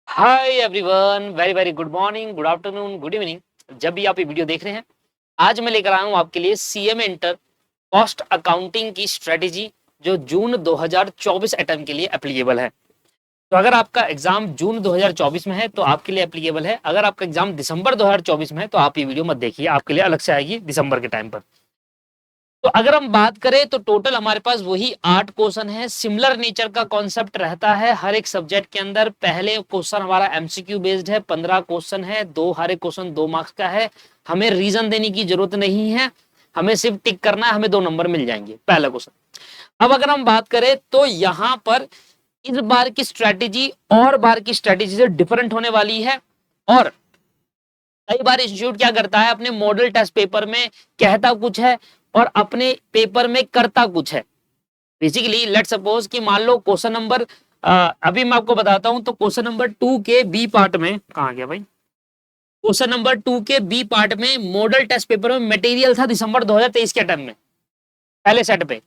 Hi everyone, very very good morning, good afternoon, good evening. जब भी आप ये वीडियो देख रहे हैं, आज मैं लेकर आया हूँ आपके लिए सीएमए इंटर कॉस्ट अकाउंटिंग की स्ट्रेटेजी जो जून 2024 अटेम्प्ट के लिए एप्लीकेबल है। तो अगर आपका एग्जाम जून 2024 में है तो आपके लिए एप्लीकेबल है। अगर आपका एग्जाम दिसंबर 2024 में है तो आप ये वीडियो मत देखिए, आपके लिए अलग से आएगी दिसंबर के टाइम पर। तो अगर हम बात करें तो टोटल हमारे पास वही 8 क्वेश्चन है। सिमिलर नेचर का कॉन्सेप्ट रहता है हर एक सब्जेक्ट के अंदर। पहले क्वेश्चन हमारा एमसीक्यू बेस्ड है, 15 क्वेश्चन है, हर एक क्वेश्चन 2 मार्क्स का है। हमें रीजन देने की जरूरत नहीं है, हमें सिर्फ टिक करना है, हमें 2 नंबर मिल जाएंगे पहला क्वेश्चन। अब अगर हम बात करें तो यहाँ पर इस बार की स्ट्रेटेजी और बार की स्ट्रेटेजी से डिफरेंट होने वाली है। और कई बार इंस्टीट्यूट क्या करता है, अपने मॉडल टेस्ट पेपर में कहता कुछ है और अपने पेपर में करता कुछ है। बेसिकली लेट सपोज कि मान लो क्वेश्चन नंबर अभी मैं आपको बताता हूं। तो क्वेश्चन नंबर 2 के बी पार्ट में कहां गया भाई, क्वेश्चन नंबर 2 के बी पार्ट में मॉडल टेस्ट पेपर में मटेरियल था दिसंबर 2023 के टाइम में, पहले सेट पे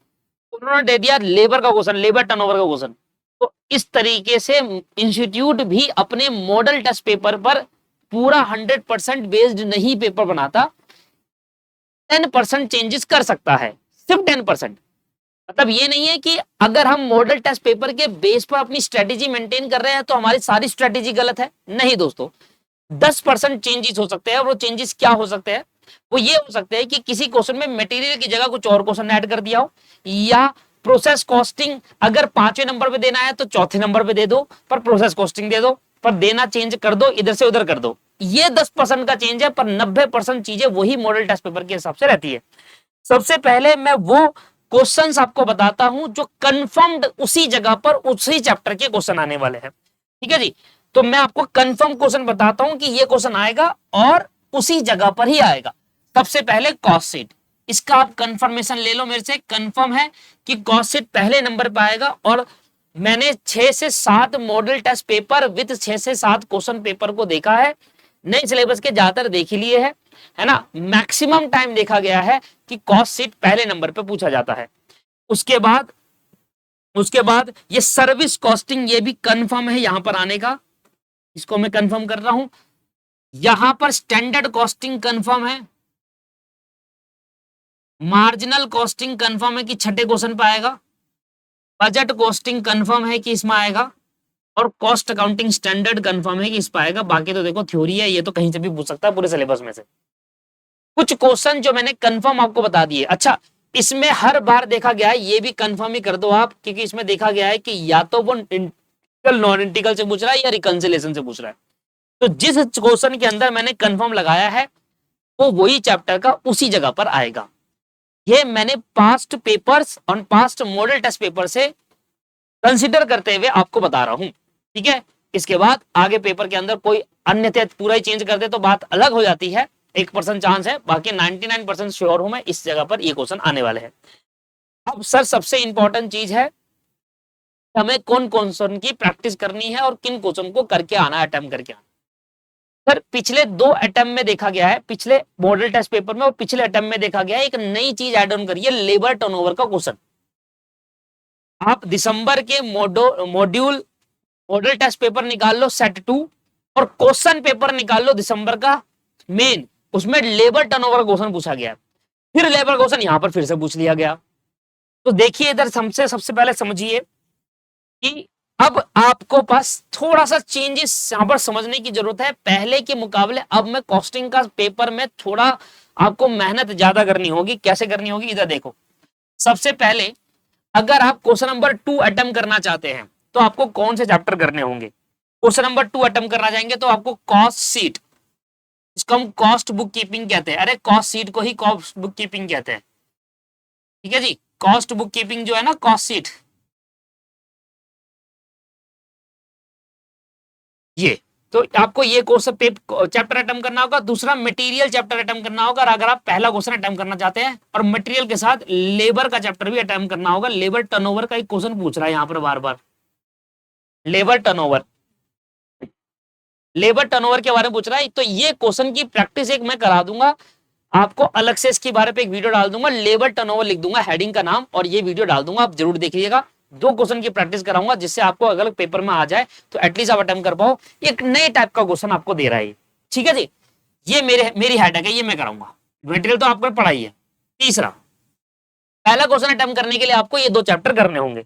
उन्होंने दे दिया लेबर का क्वेश्चन, लेबर टर्नओवर का क्वेश्चन। तो इस तरीके से इंस्टीट्यूट भी अपने मॉडल टेस्ट पेपर पर पूरा 100% बेस्ड नहीं पेपर बनाता, 10% चेंजेस कर सकता है, सिर्फ 10%। मतलब ये नहीं है कि अगर हम मॉडल टेस्ट पेपर के बेस पर अपनी स्ट्रेटेजी मेंटेन कर रहे हैं तो हमारी सारी स्ट्रेटेजी गलत है। नहीं दोस्तों, 10% चेंजेस हो सकते हैं। और वो चेंजेस क्या हो सकते हैं? वो ये हो सकते हैं कि किसी क्वेश्चन में मटेरियल की जगह कुछ और क्वेश्चन ऐड कर दिया हो, या प्रोसेस कॉस्टिंग अगर 5वें नंबर पे देना है तो चौथे नंबर पे दे दो, पर प्रोसेस कॉस्टिंग दे दो, पर देना चेंज कर दो, इधर से उधर कर दो। ये 10% का चेंज है, पर 90% चीजें वही मॉडल टेस्ट पेपर के हिसाब से रहती है। सबसे पहले मैं वो क्वेश्चंस आपको बताता हूं जो कंफर्म्ड उसी जगह पर उसी चैप्टर के क्वेश्चन आने वाले हैं। ठीक है जी, तो मैं आपको कंफर्म क्वेश्चन बताता हूं कि ये क्वेश्चन आएगा और उसी जगह पर ही आएगा। सबसे पहले कॉस्ट शीट, इसका आप कंफर्मेशन ले लो मेरे से, कंफर्म है कि कॉस्ट शीट पहले नंबर पर आएगा। और मैंने 6 से 7 मॉडल टेस्ट पेपर विद 6 से 7 क्वेश्चन पेपर को देखा है, नए सिलेबस के ज्यादातर देख ही लिए है ना। मैक्सिमम टाइम देखा गया है कि कॉस्ट शीट पहले नंबर पे पूछा जाता है। उसके बाद ये सर्विस कॉस्टिंग, ये भी कंफर्म है यहां पर आने का, इसको मैं कंफर्म कर रहा हूं। यहां पर स्टैंडर्ड कॉस्टिंग कंफर्म है, मार्जिनल कॉस्टिंग कंफर्म है कि छठे क्वेश्चन पे आएगा, बजट कॉस्टिंग कंफर्म है कि इसमें आएगा, और कॉस्ट अकाउंटिंग स्टैंडर्ड कंफर्म है कि इस पर आएगा। बाकी तो देखो थ्योरी है, ये तो कहीं से भी पूछ सकता है पूरे सिलेबस में से। कुछ क्वेश्चन जो मैंने कंफर्म आपको बता दिए। अच्छा, इसमें हर बार देखा गया है, ये भी कंफर्म ही कर दो आप, क्योंकि इसमें देखा गया है कि या तो वो इंटीग्रल नॉन इंटीग्रल से पूछ रहा है या रिकंसिलेशन से पूछ रहा है। तो जिस क्वेश्चन के अंदर मैंने कंफर्म लगाया है वो वही चैप्टर का उसी जगह पर आएगा। ये मैंने पास्ट पेपर्स और पास्ट मॉडल टेस्ट पेपर से कंसिडर करते हुए आपको बता रहा हूं। ठीक है, इसके बाद आगे पेपर के अंदर कोई अन्यथा पूरा ही चेंज कर दे तो बात अलग हो जाती है, 1% चांस है, बाकी 99% श्योर हूं मैं इस जगह पर ये क्वेश्चन आने वाले हैं। अब सर सबसे इंपॉर्टेंट चीज है हमें कौन क्वेश्चन की प्रैक्टिस करनी है और किन क्वेश्चन को करके आना है, अटेम्प्ट करके आना। सर पिछले 2 अटेम्प्ट में देखा गया है, पिछले मॉडल टेस्ट पेपर में और पिछले अटेम्प्ट में देखा गया है, एक नई चीज ऐड ऑन करिए, लेबर टर्नओवर का क्वेश्चन। आप दिसंबर के मॉडल टेस्ट पेपर निकाल लो सेट 2 और क्वेश्चन पेपर निकाल लो दिसंबर का मेन, उसमें लेबर टर्नओवर क्वेश्चन पूछा गया, फिर लेबर क्वेश्चन यहां पर फिर से पूछ लिया गया। तो देखिए इधर सबसे पहले समझिए कि अब आपको पास थोड़ा सा चेंजेस यहां पर समझने की जरूरत है। पहले के मुकाबले अब मैं कॉस्टिंग का पेपर में थोड़ा आपको मेहनत ज्यादा करनी होगी। कैसे करनी होगी, इधर देखो। सबसे पहले अगर आप क्वेश्चन नंबर 2 अटेम्प्ट करना चाहते हैं तो आपको कौन से चैप्टर करने होंगे? क्वेश्चन नंबर 2 अटेम्प्ट करना चाहेंगे तो आपको कॉस्ट शीट, इसको हम कॉस्ट बुक कीपिंग कहते हैं, अरे कॉस्ट शीट को ही कॉस्ट बुक कीपिंग कहते हैं। ठीक है जी, कॉस्ट बुक कीपिंग जो है ना, कॉस्ट शीट, ये तो आपको ये कोर्स चैप्टर अटेम्प्ट करना होगा। दूसरा मटेरियल चैप्टर अटेम्प्ट करना होगा। अगर आप पहला क्वेश्चन अटेम्प्ट करना चाहते हैं और मटेरियल के साथ लेबर का चैप्टर भी अटेम्प्ट करना होगा। लेबर टर्नओवर का एक क्वेश्चन पूछ रहा है यहाँ पर बार बार, लेबर टर्नओवर, लेबर टर्नओवर के बारे में पूछ रहा है। तो ये क्वेश्चन की प्रैक्टिस एक मैं करा दूंगा आपको, अलग से इसके बारे पे एक वीडियो डाल दूंगा, लेबर टर्नओवर लिख दूंगा हेडिंग का नाम और ये वीडियो डाल दूंगा, आप जरूर देखिएगा। दो क्वेश्चन की प्रैक्टिस कराऊंगा जिससे आपको अगर पेपर में आ जाए तो एटलीस्ट आप अटेम्प्ट कर पाओ। एक नए टाइप का क्वेश्चन आपको दे रहा है, ठीक है जी। ये मेरी हेडेक है, ये मैं कराऊंगा। मटेरियल तो आपको पढ़ाई है। तीसरा, पहला क्वेश्चन अटेम्प्ट करने के लिए आपको ये 2 चैप्टर करने होंगे।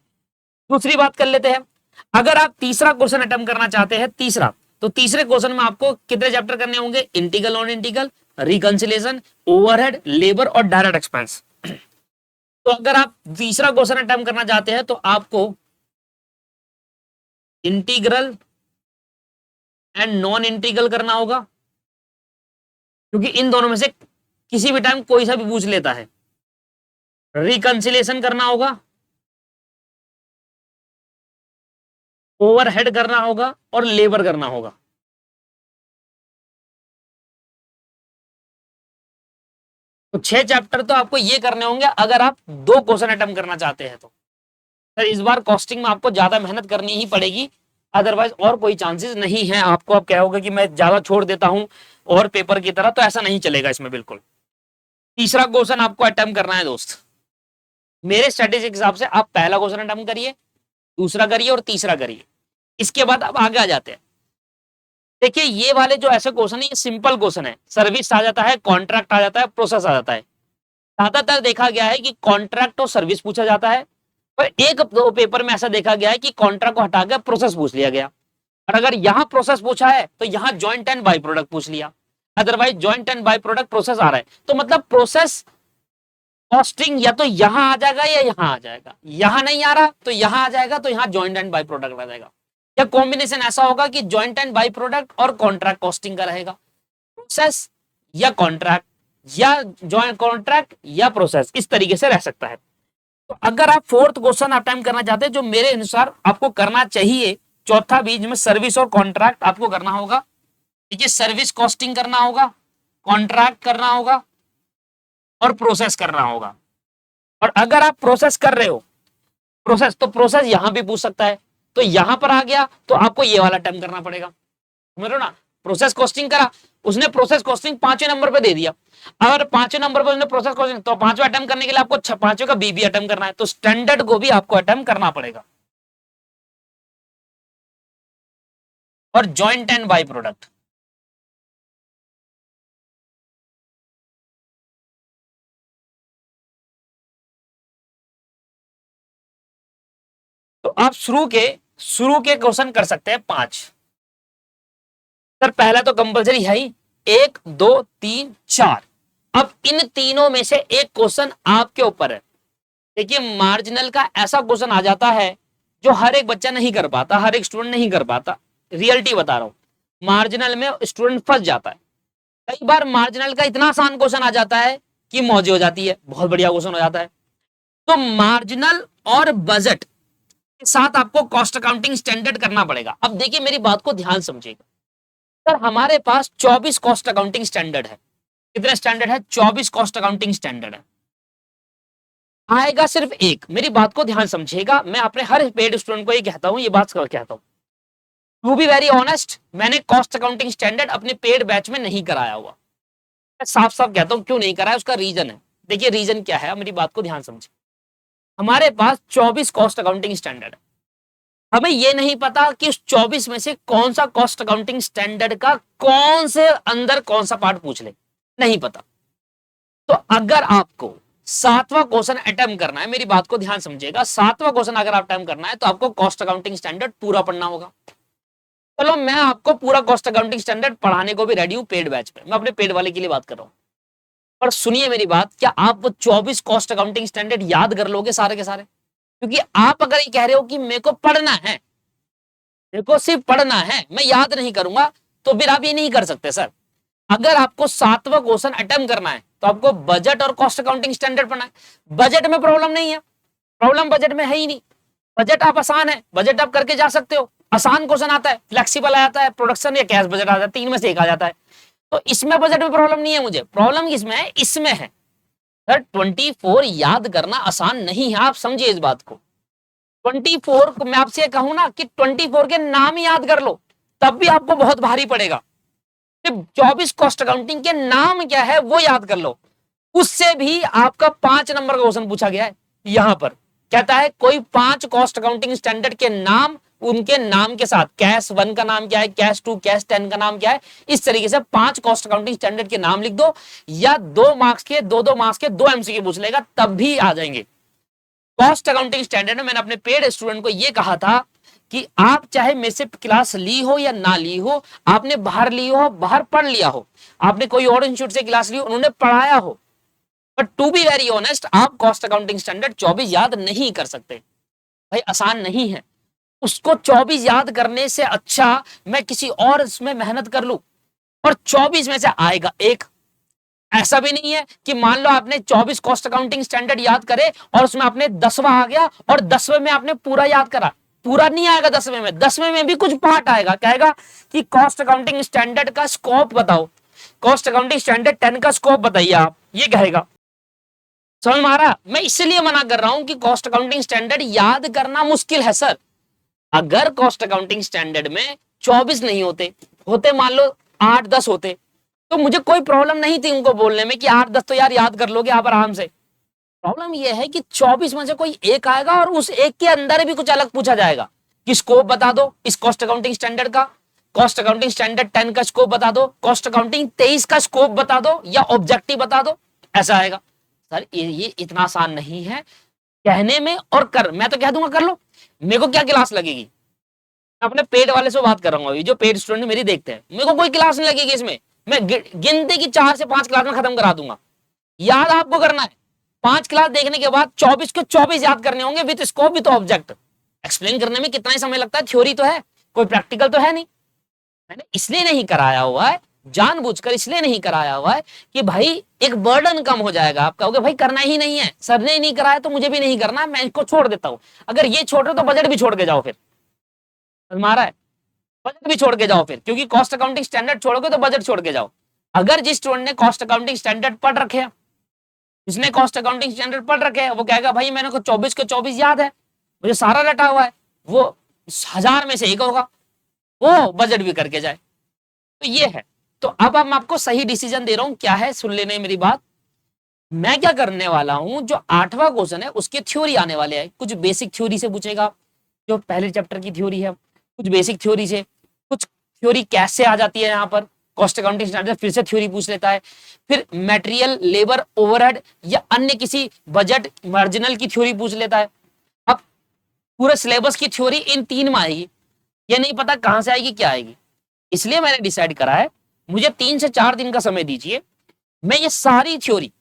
दूसरी बात कर लेते हैं, अगर आप तीसरा क्वेश्चन अटेम्प्ट करना चाहते हैं, तीसरा, तो तीसरे क्वेश्चन में आपको कितने चैप्टर करने होंगे? Integral on integral, reconciliation, overhead, labour और डायरेक्ट एक्सपेंस। तो अगर आप तीसरा क्वेश्चन अटेम्प्ट करना चाहते हैं तो आपको इंटीग्रल एंड नॉन इंटीग्रल करना होगा, क्योंकि इन दोनों में से किसी भी टाइम कोई सा भी पूछ लेता है। रिकंसिलिएशन करना होगा, ओवरहेड करना होगा और लेबर करना होगा। तो 6 चैप्टर तो आपको ये करने होंगे अगर आप 2 क्वेश्चन अटेम्प्ट करना चाहते हैं। तो सर इस बार कॉस्टिंग में आपको ज्यादा मेहनत करनी ही पड़ेगी, अदरवाइज और कोई चांसेस नहीं है। आपको आप कहोगे कि मैं ज्यादा छोड़ देता हूं और पेपर की तरह, तो ऐसा नहीं चलेगा इसमें बिल्कुल। तीसरा क्वेश्चन आपको अटेम्प्ट करना है दोस्त। मेरे स्ट्रेटेजी के हिसाब से आप पहला क्वेश्चन अटेम्प्ट करिए, दूसरा करिए और तीसरा करिए। इसके बाद आप आगे आ जाते हैं। देखिए ये वाले जो ऐसे क्वेश्चन है, ये सिंपल क्वेश्चन है। सर्विस आ जाता है, कॉन्ट्रैक्ट आ जाता है, प्रोसेस आ जाता है। ज्यादातर देखा गया है कि कॉन्ट्रैक्ट और सर्विस पूछा जाता है, पर एक दो पेपर में ऐसा देखा गया है कि कॉन्ट्रैक्ट को हटाकर प्रोसेस पूछ लिया गया। और अगर यहां प्रोसेस पूछा है तो यहां जॉइंट एंड बाई प्रोडक्ट पूछ लिया, otherwise joint and byproduct process आ रहा है। तो मतलब प्रोसेस कॉस्टिंग या तो यहां आ जाएगा या यहां आ जाएगा, यहां नहीं आ रहा तो यहां आ जाएगा, तो यहां जॉइंट एंड बाई प्रोडक्ट आ जाएगा। या कॉम्बिनेशन ऐसा होगा कि जॉइंट एंड बाई प्रोडक्ट और कॉन्ट्रैक्ट कॉस्टिंग का रहेगा, प्रोसेस या कॉन्ट्रैक्ट या जॉइंट कॉन्ट्रैक्ट या प्रोसेस, इस तरीके से रह सकता है। तो अगर आप फोर्थ क्वेश्चन अटेम्प्ट करना चाहते हैं, जो मेरे अनुसार आपको करना चाहिए, चौथा बीच में सर्विस और कॉन्ट्रैक्ट आपको करना होगा। देखिए सर्विस कॉस्टिंग करना होगा, कॉन्ट्रैक्ट करना होगा और प्रोसेस करना होगा। और अगर आप प्रोसेस कर रहे हो, प्रोसेस, तो प्रोसेस यहां भी पूछ सकता है। तो यहां पर आ गया तो आपको ये वाला अटेम्प्ट करना पड़ेगा, समझ रहे हो ना। प्रोसेस कॉस्टिंग करा, उसने प्रोसेस कॉस्टिंग 5वें नंबर पे दे दिया। अगर 5वें नंबर पर उसने प्रोसेस कॉस्टिंग, तो 5वां अटेम्प्ट करने के लिए आपको 5वें का बी भी अटेम्प्ट करना है, तो स्टैंडर्ड को भी आपको अटेम्प्ट करना पड़ेगा। और जॉइंट एंड बाई प्रोडक्ट, तो आप शुरू के क्वेश्चन कर सकते हैं 5। सर पहला तो कंपलसरी है ही, 1 2 3 4। अब इन तीनों में से एक क्वेश्चन आपके ऊपर है। देखिए मार्जिनल का ऐसा क्वेश्चन आ जाता है जो हर एक बच्चा नहीं कर पाता, हर एक स्टूडेंट नहीं कर पाता। रियलिटी बता रहा हूं, मार्जिनल में स्टूडेंट फंस जाता है। कई बार मार्जिनल का इतना आसान क्वेश्चन आ जाता है कि मौजी हो जाती है, बहुत बढ़िया क्वेश्चन हो जाता है। तो मार्जिनल और बजट के साथ आपको कॉस्ट अकाउंटिंग स्टैंडर्ड करना पड़ेगा। अब देखिए मेरी बात को ध्यान समझिएगा। सर हमारे पास 24 कॉस्ट अकाउंटिंग स्टैंडर्ड है। कितने स्टैंडर्ड है? 24 कॉस्ट अकाउंटिंग स्टैंडर्ड है। आएगा सिर्फ एक। मेरी बात को ध्यान समझिएगा, मैं अपने हर पेड स्टूडेंट को ये कहता हूं, ये बात कहता हूं, टू बी वेरी ऑनेस्ट, मैंने कॉस्ट अकाउंटिंग स्टैंडर्ड अपने पेड बैच में नहीं कराया हुआ। मैं साफ साफ कहता हूं क्यों नहीं कराया, उसका रीजन है। देखिए रीजन क्या है, मेरी बात को ध्यान समझिए। हमारे पास 24 कॉस्ट अकाउंटिंग स्टैंडर्ड है। हमें यह नहीं पता कि उस 24 में से कौन सा कॉस्ट अकाउंटिंग स्टैंडर्ड का कौन से अंदर कौन सा पार्ट पूछ ले, नहीं पता। तो अगर आपको 7वां क्वेश्चन अटेम्प्ट करना है, मेरी बात को ध्यान समझिएगा, 7वां क्वेश्चन अगर आप अटेम्प्ट करना है तो आपको कॉस्ट अकाउंटिंग स्टैंडर्ड पूरा पढ़ना होगा। चलो मैं आपको पूरा कॉस्ट अकाउंटिंग स्टैंडर्ड पढ़ाने को भी रेडी हूं पेड बैच पे, मैं अपने पेड वाले के लिए बात कर रहा हूं। पर सुनिए मेरी बात, क्या आप वो 24 कॉस्ट अकाउंटिंग स्टैंडर्ड याद कर लोगे सारे के सारे? क्योंकि आप अगर ये कह रहे हो कि मेरे को पढ़ना है, मेरे को सिर्फ पढ़ना है, मैं याद नहीं करूंगा, तो फिर आप ये नहीं कर सकते सर। अगर आपको 7वां क्वेश्चन अटेम्प्ट करना है तो आपको बजट और कॉस्ट अकाउंटिंग स्टैंडर्ड पढ़ना है। बजट में प्रॉब्लम नहीं है, प्रॉब्लम बजट में है ही नहीं। बजट आप आसान है, बजट आप करके जा सकते हो, आसान क्वेश्चन आता है, फ्लेक्सिबल आ जाता है, प्रोडक्शन या कैश बजट आ जाता है, 3 में से एक आ जाता है। तो इसमें बजट में प्रॉब्लम नहीं है मुझे, प्रॉब्लम किसमें है? इसमें है। सर 24 याद करना आसान नहीं है, आप समझिए इस बात को। 24 को मैं आपसे कहूं ना कि 24 के नाम ही याद कर लो, तब भी आपको बहुत भारी पड़ेगा। 24 कॉस्ट अकाउंटिंग के नाम क्या है वो याद कर लो, उससे भी आपका 5 नंबर का क्वेश्चन पूछा गया है यहां पर। कहता है कोई 5 कॉस्ट अकाउंटिंग स्टैंडर्ड के नाम, उनके नाम के साथ कैश 1 का नाम क्या है, कैश 2, कैश 10 का नाम क्या है, इस तरीके से 5 कॉस्ट अकाउंटिंग स्टैंडर्ड के नाम लिख दो, या 2 मार्क्स के 2 मार्क्स के 2 एमसीक्यू पूछ लेगा, तब भी आ जाएंगे। कॉस्ट अकाउंटिंग स्टैंडर्ड में मैंने अपने पेड स्टूडेंट को यह कहा था कि आप चाहे मेरे से क्लास ली हो या ना ली हो, आपने बाहर ली हो, बाहर पढ़ लिया हो, आपने कोई और इंस्टीट्यूट से क्लास ली हो, उन्होंने पढ़ाया हो, but to be very honest आप कॉस्ट अकाउंटिंग स्टैंडर्ड 24 याद नहीं कर सकते भाई, आसान नहीं है। उसको 24 याद करने से अच्छा मैं किसी और इसमें मेहनत कर लूं, और 24 में से आएगा एक। ऐसा भी नहीं है कि मान लो आपने 24 कॉस्ट अकाउंटिंग स्टैंडर्ड याद करे और उसमें आपने 10वां आ गया और 10वें में आपने पूरा याद करा, पूरा नहीं आएगा 10वें में, 10वें में भी कुछ पार्ट आएगा, कहेगा कि कॉस्ट अकाउंटिंग स्टैंडर्ड का स्कोप बताओ, कॉस्ट अकाउंटिंग स्टैंडर्ड 10 का स्कोप बताइए आप, ये कहेगा। समझ में आ रहा? मैं इसलिए मना कर रहा हूं कि कॉस्ट अकाउंटिंग स्टैंडर्ड याद करना मुश्किल है सर। अगर कॉस्ट अकाउंटिंग स्टैंडर्ड में 24 नहीं होते, होते मान लो 8-10 होते, तो मुझे कोई प्रॉब्लम नहीं थी उनको बोलने में कि 8-10 तो यार याद कर लोगे आप आराम से। प्रॉब्लम यह है कि 24 में से कोई एक आएगा और उस एक के अंदर भी कुछ अलग पूछा जाएगा कि स्कोप बता दो इस कॉस्ट अकाउंटिंग स्टैंडर्ड का, कॉस्ट अकाउंटिंग स्टैंडर्ड 10 का स्कोप बता दो, कॉस्ट अकाउंटिंग 23 का स्कोप बता दो, या ऑब्जेक्टिव बता दो, ऐसा आएगा। सर ये इतना आसान नहीं है कहने में और कर, मैं तो कह दूंगा कर लो, मेरे को क्या क्लास लगेगी, अपने पेड वाले से बात कर रहा हूँ, जो पेड स्टूडेंट मेरी देखते हैं, मेरे को कोई क्लास नहीं लगेगी इसमें, मैं गिनती की 4 से 5 क्लास में खत्म करा दूंगा। याद आपको करना है, 5 क्लास देखने के बाद 24 के 24 याद करने होंगे with scope with object. Explain करने में कितना ही समय लगता है, थ्योरी तो है, कोई प्रैक्टिकल तो है नहीं। मैंने इसलिए नहीं कराया हुआ है, जानबूझकर इसलिए नहीं कराया हुआ है कि भाई एक बर्डन कम हो जाएगा, आप कहोगे भाई करना ही नहीं है, सर ने नहीं कराया तो मुझे भी नहीं करना, मैं इसको छोड़ देता हूं। अगर ये छोड़ रहे तो बजट भी छोड़ के जाओ, फिर हमारा है, बजट भी छोड़ के जाओ फिर, क्योंकि कॉस्ट अकाउंटिंग स्टैंडर्ड छोड़ोगे तो बजट छोड़ के जाओ। अगर जिस स्टूडेंट ने कॉस्ट अकाउंटिंग स्टैंडर्ड पढ़ रखे हैं, जिसने कॉस्ट अकाउंटिंग स्टैंडर्ड पढ़ रखे हैं, वो कहेगा भाई मैंने को 24 के 24 याद है, मुझे सारा रटा हुआ है, वो 1000 में से एक होगा, वो बजट भी करके जाए। तो ये है। तो अब हम आपको सही डिसीजन दे रहा हूं, क्या है सुन लेने मेरी बात। मैं क्या करने वाला हूं, जो 8वां क्वेश्चन है उसके थ्योरी आने वाले हैं, कुछ बेसिक थ्योरी से पूछेगा, जो पहले चैप्टर की थ्योरी है, कुछ बेसिक थ्योरी से, कुछ थ्योरी कैश से आ जाती है, यहाँ पर कॉस्ट अकाउंटिंग स्टैंडर्ड फिर से थ्योरी पूछ लेता है, फिर मटेरियल लेबर ओवरहेड या अन्य किसी बजट मार्जिनल की थ्योरी पूछ लेता है। अब पूरे सिलेबस की थ्योरी इन 3 में आएगी, ये नहीं पता कहां से आएगी क्या आएगी, इसलिए मैंने डिसाइड करा है मुझे 3 से 4 दिन का समय दीजिए, मैं ये सारी थ्योरी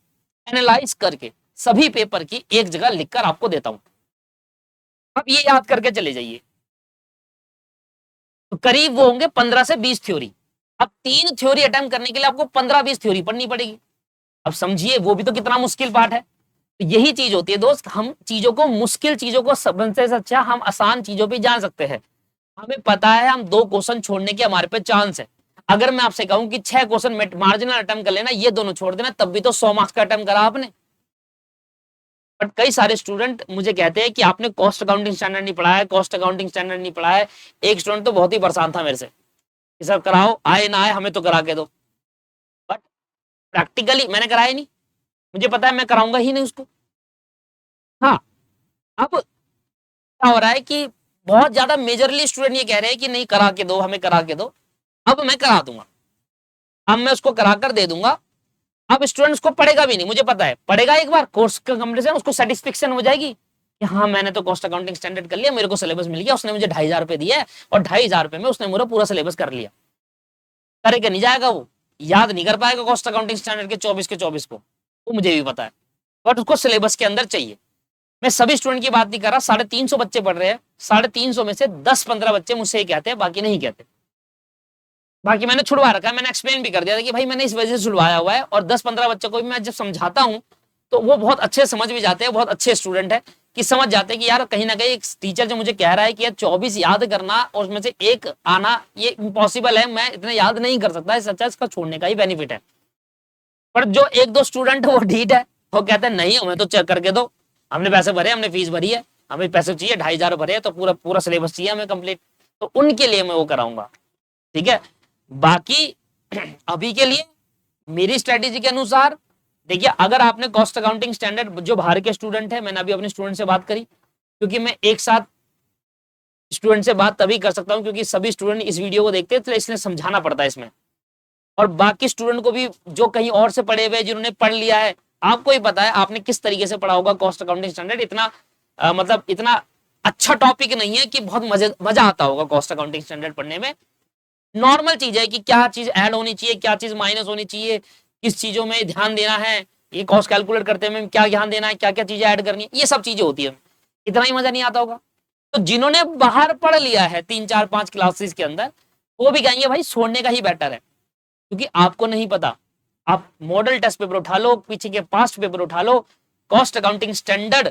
एनालाइज करके सभी पेपर की एक जगह लिखकर आपको देता हूं। अब ये याद करके चले जाइए, तो करीब वो होंगे 15 से 20 थ्योरी। अब 3 थ्योरी अटेम्प्ट करने के लिए आपको 15-20 थ्योरी पढ़नी पड़ेगी। अब समझिए वो भी तो कितना मुश्किल पार्ट है। तो यही चीज होती है दोस्त, हम चीजों को, मुश्किल चीजों को समझने से अच्छा हम आसान चीजों पे जान सकते हैं। हमें पता है हम 2 क्वेश्चन छोड़ने के हमारे पे चांस है। अगर मैं आपसे कहूं कि 6 क्वेश्चन मार्जिनल अटेम्प्ट कर लेना, ये दोनों छोड़ देना, तब भी तो 100 मार्क्स का अटेम्प्ट करा आपने। बट कई सारे स्टूडेंट मुझे कहते हैं कि आपने कॉस्ट अकाउंटिंग स्टैंडर्ड नहीं पढ़ा है, कॉस्ट अकाउंटिंग स्टैंडर्ड नहीं पढ़ा है। एक स्टूडेंट तो बहुत ही परेशान था मेरे से कि सर कराओ, आए ना आए हमें तो करा के दो, बट प्रैक्टिकली मैंने कराया नहीं, मुझे पता है मैं कराऊंगा ही नहीं उसको। हाँ, अब क्या हो रहा है कि बहुत ज्यादा मेजरली स्टूडेंट ये कह रहे हैं कि नहीं करा के दो, हमें करा के दो। अब मैं करा दूंगा, अब मैं उसको करा कर दे दूंगा। अब स्टूडेंट्स को पढ़ेगा भी नहीं, मुझे पता है पढ़ेगा एक बार कोर्स का कंप्लीशन, उसको सेटिस्फेक्शन हो जाएगी कि हाँ मैंने तो कॉस्ट अकाउंटिंग स्टैंडर्ड कर लिया, मेरे को सिलेबस मिल गया, उसने मुझे 2500 रुपए दिया है और 2500 रुपए में उसने मेरा पूरा सिलेबस कर लिया। करेगा नहीं जाएगा, वो याद नहीं कर पाएगा कॉस्ट अकाउंटिंग स्टैंडर्ड के 24 के 24 को, वो मुझे भी पता है, बट उसको सिलेबस के अंदर चाहिए। मैं सभी स्टूडेंट की बात नहीं कर रहा, 350 बच्चे पढ़ रहे हैं, 350 में से 10-15 बच्चे मुझसे ही कहते हैं, बाकी नहीं कहते। बाकी मैंने छुड़वा रखा है, मैंने एक्सप्लेन भी कर दिया था कि भाई मैंने इस वजह से छुड़वाया हुआ है, और 10-15 बच्चों को भी मैं जब समझाता हूँ तो वो बहुत अच्छे समझ भी जाते हैं, बहुत अच्छे स्टूडेंट है कि समझ जाते हैं कि यार कहीं ना कहीं एक टीचर जो मुझे कह रहा है कि यार 24 याद करना और उसमें से एक आना ये इम्पॉसिबल है, मैं इतना याद नहीं कर सकता, इससे अच्छा इसका छोड़ने का ही बेनिफिट है। पर जो 1-2 स्टूडेंट वो ढीठ है, वो कहते हैं नहीं हमें तो चेक करके दो, हमने पैसे भरे, हमने फीस भरी है, हमें पैसे चाहिए, 2500 भरे है, तो पूरा पूरा सिलेबस चाहिए हमें कंप्लीट, तो उनके लिए मैं वो कराऊंगा। ठीक है, बाकी अभी के लिए मेरी स्ट्रेटेजी के अनुसार देखिए, अगर आपने कॉस्ट अकाउंटिंग स्टैंडर्ड, जो बाहर के स्टूडेंट है, मैंने अभी अपने स्टूडेंट से बात करी, क्योंकि मैं एक साथ स्टूडेंट से बात तभी कर सकता हूं क्योंकि सभी स्टूडेंट इस वीडियो को देखते हैं, तो इसलिए समझाना पड़ता है इसमें। और बाकी स्टूडेंट को भी जो कहीं और से पढ़े हुए, जिन्होंने पढ़ लिया है, आपको ही पता है आपने किस तरीके से पढ़ा होगा कॉस्ट अकाउंटिंग स्टैंडर्ड। इतना मतलब इतना अच्छा टॉपिक नहीं है कि बहुत मजा आता होगा कॉस्ट अकाउंटिंग स्टैंडर्ड पढ़ने में। नॉर्मल चीज है कि क्या चीज ऐड होनी चाहिए, क्या चीज माइनस होनी चाहिए, किस चीजों में ध्यान देना है, ये कॉस्ट कैलकुलेट करते में क्या ध्यान देना है, क्या क्या चीजें ऐड करनी है, ये सब चीजें होती है। इतना ही मजा नहीं आता होगा। तो जिन्होंने बाहर पढ़ लिया है 3 4 5 क्लासेस के अंदर, वो भी कहेंगे भाई छोड़ने का ही बेटर है, क्योंकि आपको नहीं पता। आप मॉडल टेस्ट पेपर उठा लो, पीछे के पास्ट पेपर उठा लो, कॉस्ट अकाउंटिंग स्टैंडर्ड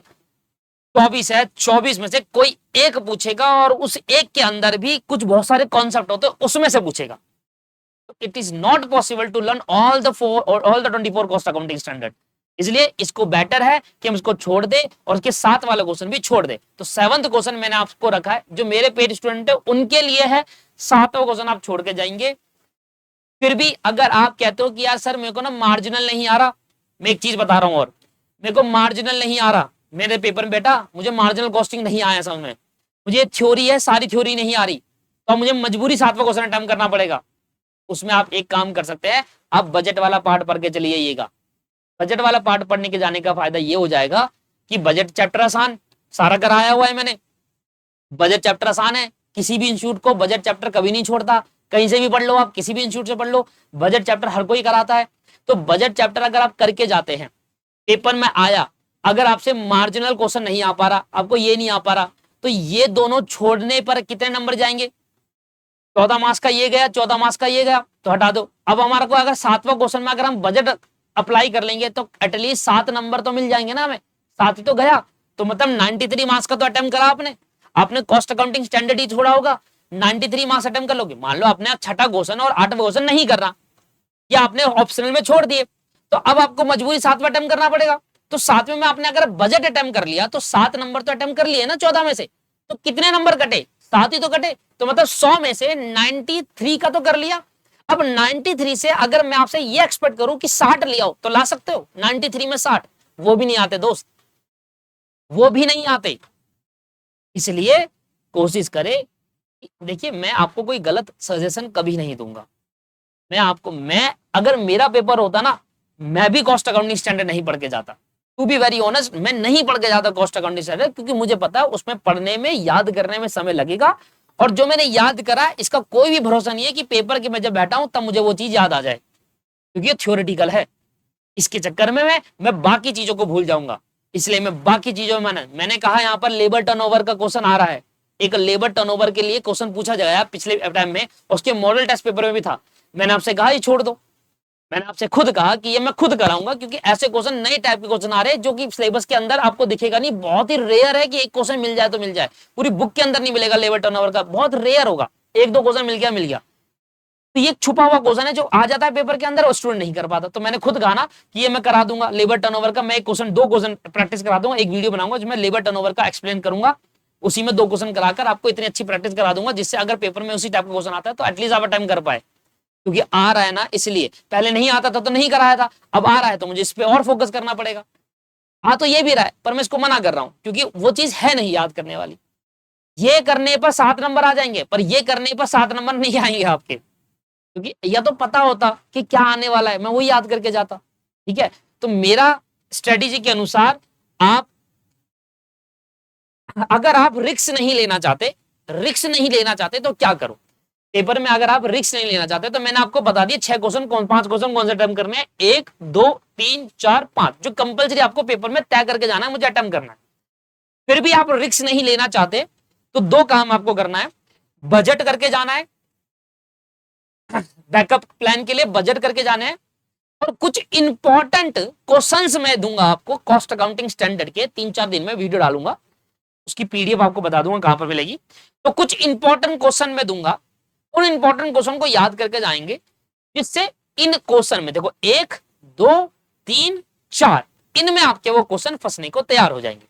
24 है, 24 में से कोई एक पूछेगा और उस एक के अंदर भी कुछ बहुत सारे कॉन्सेप्ट होते हैं, उसमें से पूछेगा। It is not possible to learn all the 24 cost accounting standard. इसलिए इसको बेटर है कि हम इसको छोड़ दे और उसके साथ वाला क्वेश्चन भी छोड़ दे। तो 7th क्वेश्चन मैंने आपको रखा है, जो मेरे पेड स्टूडेंट है उनके लिए है। 7वां क्वेश्चन आप छोड़ के जाएंगे। फिर भी अगर आप कहते हो कि यार सर मेरे को ना मार्जिनल नहीं आ रहा, मैं एक चीज बता रहा हूं, और मेरे को मार्जिनल नहीं आ रहा मेरे पेपर में, बेटा मुझे मार्जिनल कॉस्टिंग नहीं आया समझ में, मुझे थ्योरी है सारी थ्योरी नहीं आ रही, तो मुझे मजबूरी 7वां क्वेश्चन अटेम्प्ट करना पड़ेगा। उसमें आप एक काम कर सकते हैं, आप बजट वाला पार्ट पढ़ के चलिए आइएगा। बजट वाला पार्ट पढ़ने के जाने का फायदा ये हो जाएगा कि बजट चैप्टर आसान सारा कराया हुआ है मैंने। बजट चैप्टर आसान है, किसी भी इंस्टीट्यूट को बजट चैप्टर कभी नहीं छोड़ता, कहीं से भी पढ़ लो, आप किसी भी इंस्टीट्यूट से पढ़ लो, बजट चैप्टर हर कोई कराता है। तो बजट चैप्टर अगर आप करके जाते हैं, पेपर में आया, अगर आपसे मार्जिनल क्वेश्चन नहीं आ पा रहा, आपको ये नहीं आ पा रहा, तो ये दोनों छोड़ने पर कितने नंबर जाएंगे? 14 मार्क्स का ये गया, 14 मार्क्स का ये गया, तो हटा दो। अब हमारा को अगर 7वां क्वेश्चन में अगर हम बजट अप्लाई कर लेंगे तो एटलीस्ट 7 नंबर तो मिल जाएंगे ना हमें। 7 ही तो गया, तो मतलब 93 मार्क्स का तो अटेम्प्ट करा आपने। आपने कॉस्ट अकाउंटिंग स्टैंडर्ड ही छोड़ा होगा, 93 मार्क्स अटेम्प्ट कर लोगे। मान लो आपने 6ठा क्वेश्चन और 8वां क्वेश्चन नहीं करना, या आपने ऑप्शनल में छोड़ दिए, तो अब आपको मजबूरी 7वां अटेम्प्ट करना पड़ेगा। तो 7वें में आपने अगर बजट अटेम्प्ट कर लिया तो 7 नंबर तो अटेम्प्ट कर लिए ना 14 में से, तो कितने नंबर कटे? 7 ही तो कटे। तो मतलब 100 में से 93 का तो कर लिया। अब 93 से अगर मैं आपसे ये एक्सपेक्ट करूं कि 60 ले आओ, तो ला सकते हो? 93 में 60 वो भी नहीं आते दोस्त, वो भी नहीं आते। इसलिए कोशिश करें। देखिए मैं आपको कोई गलत सजेशन कभी नहीं दूंगा। मैं अगर मेरा पेपर होता ना, मैं भी कॉस्ट अकाउंटिंग स्टैंडर्ड नहीं पढ़ के जाता। टू बी वेरी ऑनेस्ट, मैं नहीं पढ़ के जाता कॉस्ट अकाउंटिंग स्टैंडर्ड, क्योंकि मुझे पता है उसमें पढ़ने में, याद करने में समय लगेगा, और जो मैंने याद करा इसका कोई भी भरोसा नहीं है कि पेपर के मैं जब बैठा हूं तब मुझे वो चीज याद आ जाए, क्योंकि ये थ्योरेटिकल है। इसके चक्कर में मैं बाकी चीजों को भूल जाऊंगा। इसलिए मैं बाकी चीजों में मैंने कहा यहाँ पर लेबर टर्नओवर का क्वेश्चन आ रहा है, एक लेबर टर्नओवर के लिए क्वेश्चन पूछा गया पिछले टाइम में, उसके मॉडल टेस्ट पेपर में भी था। मैंने आपसे कहा ये छोड़ दो, मैंने आपसे खुद कहा कि ये मैं खुद कराऊंगा, क्योंकि ऐसे क्वेश्चन नए टाइप के क्वेश्चन आ रहे हैं जो कि सिलेबस के अंदर आपको दिखेगा नहीं। बहुत ही रेयर है कि एक क्वेश्चन मिल जाए तो मिल जाए, पूरी बुक के अंदर नहीं मिलेगा लेबर टर्नओवर का, बहुत रेयर होगा। 1 2 क्वेश्चन मिल गया। तो ये छुपा हुआ क्वेश्चन है जो आ जाता है पेपर के अंदर और स्टूडेंट नहीं कर पाता। तो मैंने खुद कहा ना कि ये मैं करा दूंगा लेबर टर्नओवर का, मैं 2 क्वेश्चन प्रैक्टिस करा दूंगा, एक वीडियो बनाऊंगा जिसमें लेबर टर्नओवर का एक्सप्लेन करूंगा, उसी में 2 क्वेश्चन कराकर आपको इतनी अच्छी प्रैक्टिस करा दूंगा जिससे अगर पेपर में उसी टाइप का क्वेश्चन आता है तो एटलीस्ट आप अटेम्प्ट कर पाए। क्योंकि आ रहा है ना, इसलिए पहले नहीं आता था तो नहीं कराया था, अब आ रहा है तो मुझे इस पे और फोकस करना पड़ेगा। हाँ तो ये भी रहा है, पर मैं इसको मना कर रहा हूं क्योंकि वो चीज है नहीं याद करने वाली। ये करने पर 7 नंबर आ जाएंगे, पर ये करने पर 7 नंबर नहीं आएंगे आपके, क्योंकि या तो पता होता कि क्या आने वाला है, मैं वही याद करके जाता। ठीक है, तो मेरा स्ट्रेटेजी के अनुसार आप, अगर आप रिस्क नहीं लेना चाहते तो क्या करो पेपर में? अगर आप रिस्क नहीं लेना चाहते तो मैंने आपको बता दिया 6 क्वेश्चन, 5 क्वेश्चन कौन से अटेम्प्ट करने हैं, 1 2 3 4 5, जो कंपलसरी आपको पेपर में तय करके जाना है, मुझे अटेम्प्ट करना है। फिर भी आप रिस्क नहीं लेना चाहते तो 2 काम आपको करना है, बजट करके जाना है, बैकअप प्लान के लिए बजट करके जाना है, और कुछ इंपॉर्टेंट क्वेश्चंस मैं दूंगा आपको कॉस्ट अकाउंटिंग स्टैंडर्ड के, 3 4 दिन में वीडियो डालूंगा, उसकी पीडीएफ आपको बता दूंगा कहां पर मिलेगी। तो कुछ इंपॉर्टेंट क्वेश्चन मैं दूंगा, उन इंपॉर्टेंट क्वेश्चन को याद करके जाएंगे, जिससे इन क्वेश्चन में देखो 1 2 3 4 इनमें आपके वो क्वेश्चन फंसने को तैयार हो जाएंगे,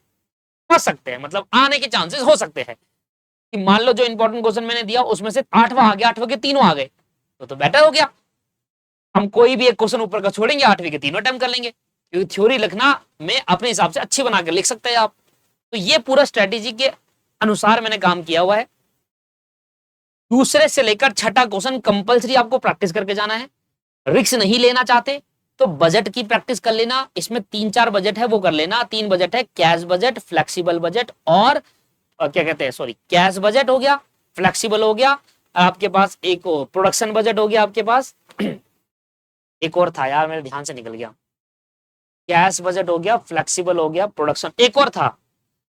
फंस सकते हैं, मतलब आने के चांसेस हो सकते हैं कि मान लो जो इंपॉर्टेंट क्वेश्चन मैंने दिया उसमें से 8वां आ गया, 8वें के तीनों आ गए, तो बेटर हो गया। हम कोई भी एक क्वेश्चन ऊपर का छोड़ेंगे, 8वें के तीनों अटेम्प्ट कर लेंगे, क्योंकि थ्योरी लिखना में अपने हिसाब से अच्छी बनाकर लिख सकते हैं आप। तो ये पूरा स्ट्रेटेजी के अनुसार मैंने काम किया हुआ है। दूसरे से लेकर छठा क्वेश्चन कंपलसरी आपको प्रैक्टिस करके जाना है। रिस्क नहीं लेना चाहते तो बजट की प्रैक्टिस कर लेना। इसमें 3-4 बजट है वो कर लेना। 3 बजट है, कैश बजट, फ्लेक्सिबल बजट और क्या कहते हैं, सॉरी, कैश बजट हो गया, फ्लेक्सिबल हो गया, आपके पास एक प्रोडक्शन बजट हो गया आपके पास। एक और था यार, मेरे ध्यान से निकल गया। कैश बजट हो गया, फ्लेक्सिबल हो गया, प्रोडक्शन, एक और था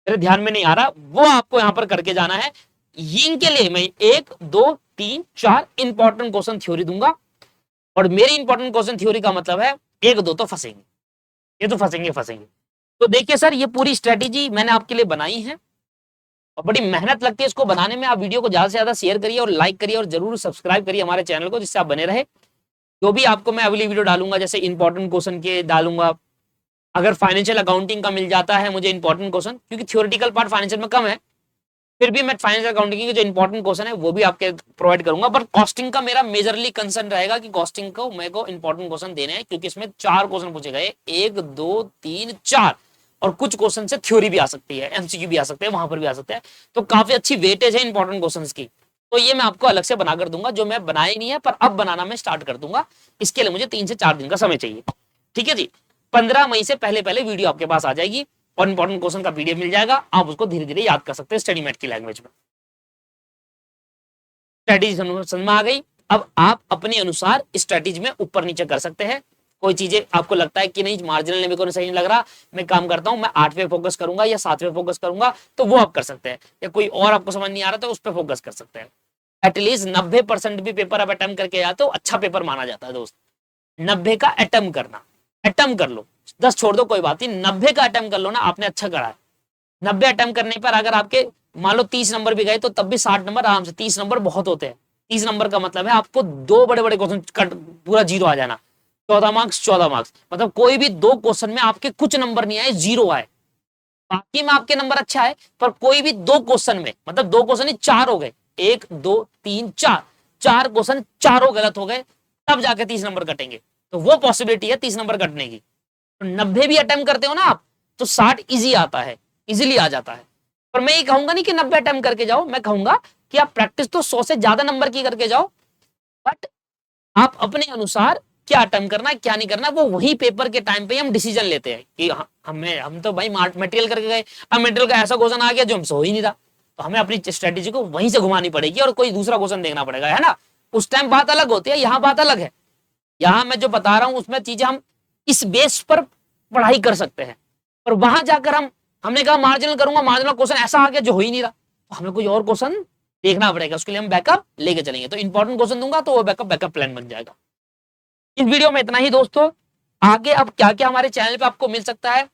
मेरे ध्यान में नहीं आ रहा, वो आपको यहां पर करके जाना है। इनके लिए मैं 1 2 3 4 इंपॉर्टेंट क्वेश्चन थ्योरी दूंगा। और मेरी इंपॉर्टेंट क्वेश्चन थ्योरी का मतलब है 1-2 तो फंसेंगे, ये तो फंसेंगे। तो देखिए सर, ये पूरी स्ट्रेटेजी मैंने आपके लिए बनाई है और बड़ी मेहनत लगती है इसको बनाने में। आप वीडियो को ज्यादा से ज्यादा शेयर करिए और लाइक करिए और जरूर सब्सक्राइब करिए हमारे चैनल को, जिससे आप बने रहे। जो भी आपको मैं अगली वीडियो डालूंगा, जैसे इंपॉर्टेंट क्वेश्चन के डालूंगा, अगर फाइनेंशियल अकाउंटिंग का मिल जाता है मुझे इंपॉर्टेंट क्वेश्चन, क्योंकि थ्योरेटिकल पार्ट फाइनेंशियल में कम है, फिर भी मैं फाइनेंशियल अकाउंटिंग के जो इंपॉर्टेंट क्वेश्चन है वो भी आपके प्रोवाइड करूंगा। पर कॉस्टिंग का मेरा मेजरली कंसर्न रहेगा कि कॉस्टिंग को मेरे को इंपॉर्टेंट क्वेश्चन देने हैं, क्योंकि इसमें 4 क्वेश्चन पूछे गए, 1 2 3 4, और कुछ क्वेश्चन से थ्योरी भी आ सकती है, एमसीक्यू भी आ सकते हैं, वहां पर भी आ सकते हैं। तो काफी अच्छी वेटेज है इंपॉर्टेंट क्वेश्चन की। तो ये मैं आपको अलग से बनाकर दूंगा, जो मैं बनाया नहीं है, पर अब बनाना मैं स्टार्ट कर दूंगा। इसके लिए मुझे 3 से 4 दिन का समय चाहिए। ठीक है जी, 15 मई से पहले पहले वीडियो आपके पास आ जाएगी और इंपॉर्टेंट क्वेश्चन का पीडीएफ मिल जाएगा। आप उसको धीरे धीरे याद कर सकते हैं स्टडी मैट की लैंग्वेज में। स्ट्रेटेजी समझ में आ गई। अब आप अपने अनुसार स्ट्रेटेजी में ऊपर नीचे कर सकते हैं। कोई चीजें आपको लगता है कि नहीं, मार्जिनल मेरे को सही नहीं लग रहा, मैं काम करता हूं, मैं 8वें फोकस करूंगा या 7वें फोकस करूंगा, तो वो आप कर सकते हैं। या कोई और आपको समझ नहीं आ रहा तो उस पर फोकस कर सकते हैं। एटलीस्ट 90% भी पेपर आप अटेम्प्ट करके आते हो, अच्छा पेपर माना जाता है दोस्त। 90 का अटेम्प्ट करना, अटेम्प्ट कर लो, 10 छोड़ दो कोई बात नहीं, 90 का अटेम्प्ट कर लो ना, आपने अच्छा करा है। 90 अटेम्प्ट करने पर अगर आपके मान लो 30 नंबर भी गए तो तब भी 60 नंबर आराम से, 30 नंबर बहुत होते हैं। 30 नंबर का मतलब है आपको 2 बड़े बड़े क्वेश्चन पूरा 0 आ जाना, 14 मार्क्स 14 मार्क्स, मतलब कोई भी 2 क्वेश्चन में आपके कुछ नंबर नहीं आए, 0 आए, बाकी में आपके नंबर अच्छा है, पर कोई भी 2 क्वेश्चन में, मतलब 2 क्वेश्चन ही 4 हो गए, 1 2 3 4, 4 क्वेश्चन चारों गलत हो गए, तब जाके 30 नंबर कटेंगे। तो वो पॉसिबिलिटी है 30 नंबर कटने की। तो 90 भी अटेम्प्ट करते हो ना आप, तो 60 इजी आता है, इजीली आ जाता है। पर मैं ये कहूंगा नहीं कि 90 अटेम्प्ट करके जाओ, मैं कहूंगा कि आप प्रैक्टिस तो 100 से ज्यादा नंबर की करके जाओ, बट आप अपने अनुसार क्या अटेम्प्ट करना है क्या नहीं करना, वो वही पेपर के टाइम पे हम डिसीजन लेते हैं कि हम तो भाई मटेरियल करके गए, अब मटेरियल का ऐसा क्वेश्चन आ गया जो हमसे हो ही नहीं रहा, तो हमें अपनी स्ट्रेटेजी को वहीं से घुमानी पड़ेगी और कोई दूसरा क्वेश्चन देखना पड़ेगा, है ना। उस टाइम बात अलग होती है, यहाँ बात अलग है। यहाँ मैं जो बता रहा हूं उसमें चीजें हम इस बेस पर पढ़ाई कर सकते हैं, और वहां जाकर हमने कहा मार्जिनल करूंगा, मार्जिनल क्वेश्चन ऐसा आ गया जो हो ही नहीं रहा, तो हमें कोई और क्वेश्चन देखना पड़ेगा, उसके लिए हम बैकअप लेके चलेंगे। तो इंपॉर्टेंट क्वेश्चन दूंगा तो वो बैकअप प्लान बन जाएगा। इस वीडियो में इतना ही दोस्तों। आगे अब क्या क्या हमारे चैनल पे आपको मिल सकता है,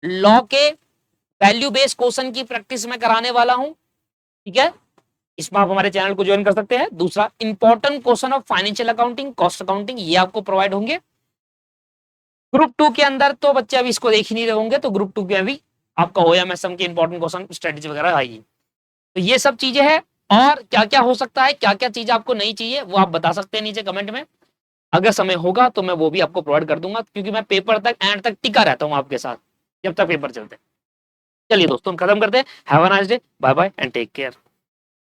लॉ के वैल्यू बेस्ड क्वेश्चन की प्रैक्टिस मैं कराने वाला हूं, ठीक है, इसमें आप हमारे चैनल को ज्वाइन कर सकते हैं। दूसरा, important question of financial accounting, cost accounting, ये आपको प्रोवाइड होंगे। ग्रुप 2 के अंदर तो बच्चे अभी इसको देख ही नहीं रहे होंगे, तो ग्रुप 2 के अभी आपका ओएमएसएम के इंपॉर्टेंट क्वेश्चन स्ट्रेटेजी वगैरह आएगी। तो ये सब चीजें हैं, और क्या क्या हो सकता है, क्या क्या चीज आपको नहीं चाहिए, वो आप बता सकते हैं नीचे कमेंट में। अगर समय होगा तो मैं वो भी आपको प्रोवाइड कर दूंगा, क्योंकि मैं पेपर तक एंड तक टिका रहता हूं आपके साथ जब तक पेपर चलते हैं। चलिए दोस्तों, हम खत्म करते हैं। Have a nice day, bye bye and take care.